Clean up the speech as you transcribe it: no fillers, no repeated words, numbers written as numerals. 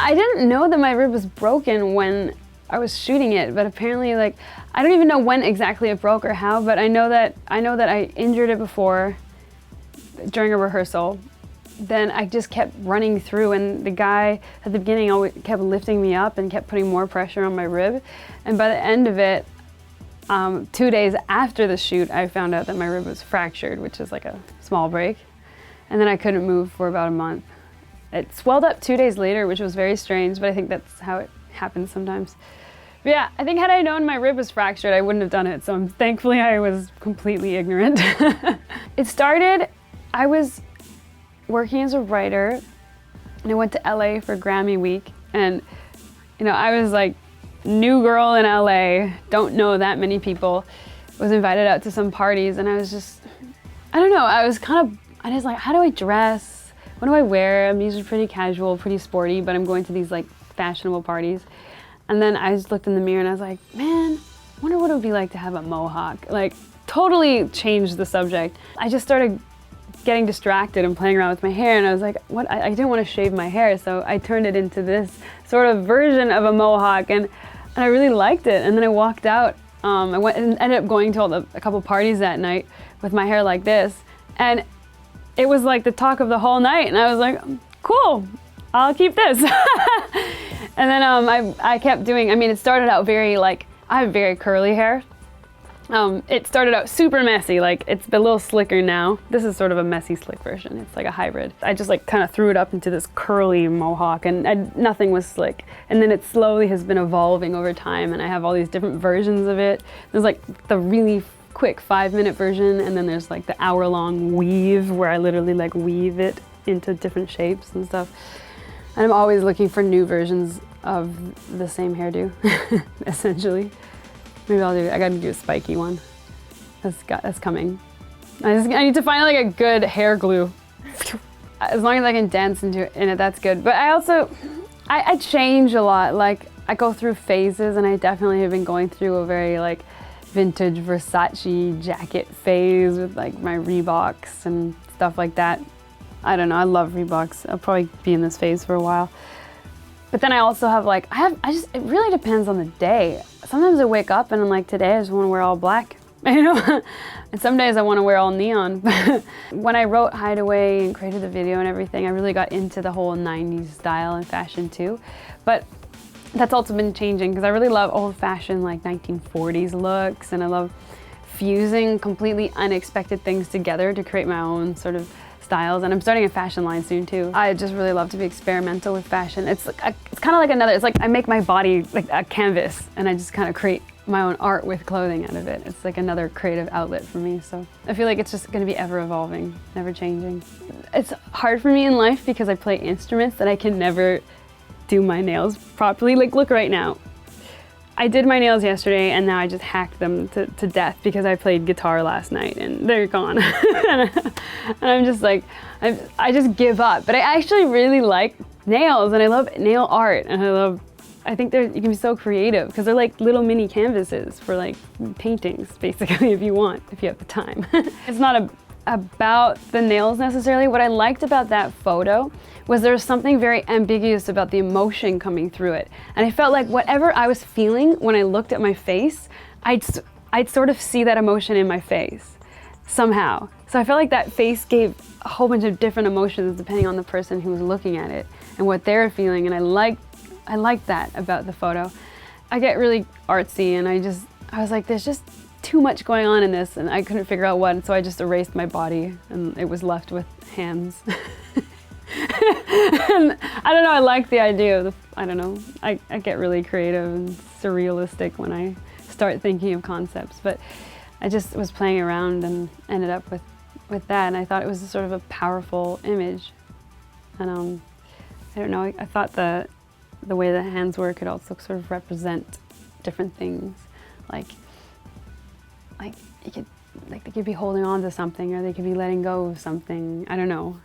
I didn't know that my rib was broken when I was shooting it, but apparently, like, I don't even know when exactly it broke or how, but I know that I injured it before during a rehearsal. Then I just kept running through, and the guy at the beginning always kept lifting me up and kept putting more pressure on my rib. And by the end of it, 2 days after the shoot, I found out that my rib was fractured, which is like a small break. And then I couldn't move for about a month. It swelled up 2 days later, which was very strange, but I think that's how it happens sometimes. But yeah, I think had I known my rib was fractured, I wouldn't have done it. So thankfully I was completely ignorant. It started, I was working as a writer, and I went to LA for Grammy week. And you know, I was like, new girl in LA, don't know that many people, was invited out to some parties, and I was just, I don't know, I was like, how do I dress? What do I wear? I'm usually pretty casual, pretty sporty, but I'm going to these like fashionable parties. And then I just looked in the mirror and I was like, man, I wonder what it would be like to have a mohawk. Like, totally changed the subject. I just started getting distracted and playing around with my hair, and I was like, what? I didn't want to shave my hair, so I turned it into this sort of version of a mohawk, and I really liked it. And then I walked out. I went and ended up going to a couple parties that night with my hair like this, and it was like the talk of the whole night. And I was like, cool, I'll keep this. And then I kept doing. I mean, it started out very like, I have very curly hair. It started out super messy, like it's a little slicker now. This is sort of a messy slick version. It's like a hybrid. I just like kind of threw it up into this curly mohawk, and nothing was slick. And then it slowly has been evolving over time, and I have all these different versions of it. There's like the really quick 5-minute version, and then there's like the hour-long weave where I literally like weave it into different shapes and stuff. And I'm always looking for new versions of the same hairdo, essentially. Maybe I gotta do a spiky one. That's coming. I need to find like a good hair glue. As long as I can dance in it, that's good. But I change a lot. Like, I go through phases, and I definitely have been going through a very like vintage Versace jacket phase with like my Reeboks and stuff like that. I don't know, I love Reeboks. I'll probably be in this phase for a while. But then I also have like, it really depends on the day. Sometimes I wake up and I'm like, today I just want to wear all black, you know? And some days I want to wear all neon. When I wrote Hideaway and created the video and everything, I really got into the whole 90s style and fashion too. But that's also been changing, because I really love old-fashioned like 1940s looks, and I love fusing completely unexpected things together to create my own sort of styles. And I'm starting a fashion line soon too. I just really love to be experimental with fashion. It's kind of like it's like I make my body like a canvas, and I just kind of create my own art with clothing out of it. It's like another creative outlet for me. So I feel like it's just gonna be ever evolving, never changing. It's hard for me in life because I play instruments that I can never do my nails properly. Like, look right now. I did my nails yesterday, and now I just hacked them to death because I played guitar last night and they're gone. And I'm just like, I just give up. But I actually really like nails, and I love nail art, and I think you can be so creative because they're like little mini canvases for like paintings, basically, if you have the time. It's not about the nails necessarily. What I liked about that photo was there was something very ambiguous about the emotion coming through it. And I felt like whatever I was feeling when I looked at my face, I'd sort of see that emotion in my face somehow. So I felt like that face gave a whole bunch of different emotions depending on the person who was looking at it and what they're feeling. And I liked that about the photo. I get really artsy, and I was like, there's just too much going on in this, and I couldn't figure out what, and so I just erased my body, and it was left with hands. And I don't know, I like the idea of I don't know, I get really creative and surrealistic when I start thinking of concepts, but I just was playing around and ended up with that, and I thought it was sort of a powerful image. And I don't know, I thought the way the hands were could also sort of represent different things, like they could be holding on to something, or they could be letting go of something. I don't know.